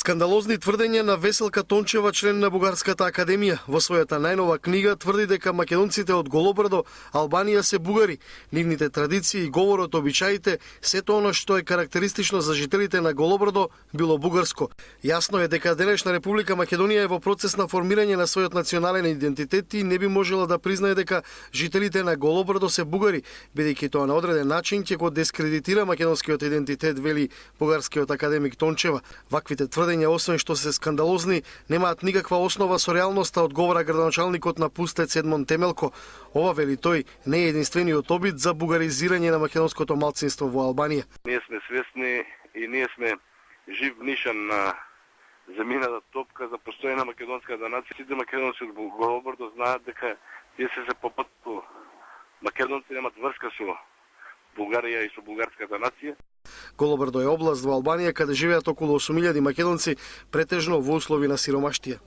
Скандалозни тврдења на Веселка Тончева, член на Бугарската академија. Во својата најнова книга тврди дека македонците од Голобрдо, Албанија се бугари. Нивните традиции, говорот, обичаите, сето она што е карактеристично за жителите на Голобрдо било бугарско. Јасно е дека денешна Република Македонија е во процес на формирање на својот национален идентитет и не би можела да признае дека жителите на Голобрдо се бугари, бидејќи тоа на одреден начин ќе го дискредитира македонскиот идентитет, вели бугарскиот академик Тончева. Ваквите тврдења, освен што се скандалозни, немаат никаква основа со реалноста, одговора градоначалникот на Пустец Едмон Темелко. Ова, вели тој, не е единствениот обид за бугаризирање на македонското малцинство во Албанија. Ние сме свесни и ние сме жив нишан на земјината топка за постојана македонската нација. Сите македонци од Голобрдо знаат дека тие се по патот. Македонци немаат врска со Бугарија и со бугарската нација. Голобрдо е област во Албанија каде живеат околу 8000 македонци, претежно во услови на сиромаштија.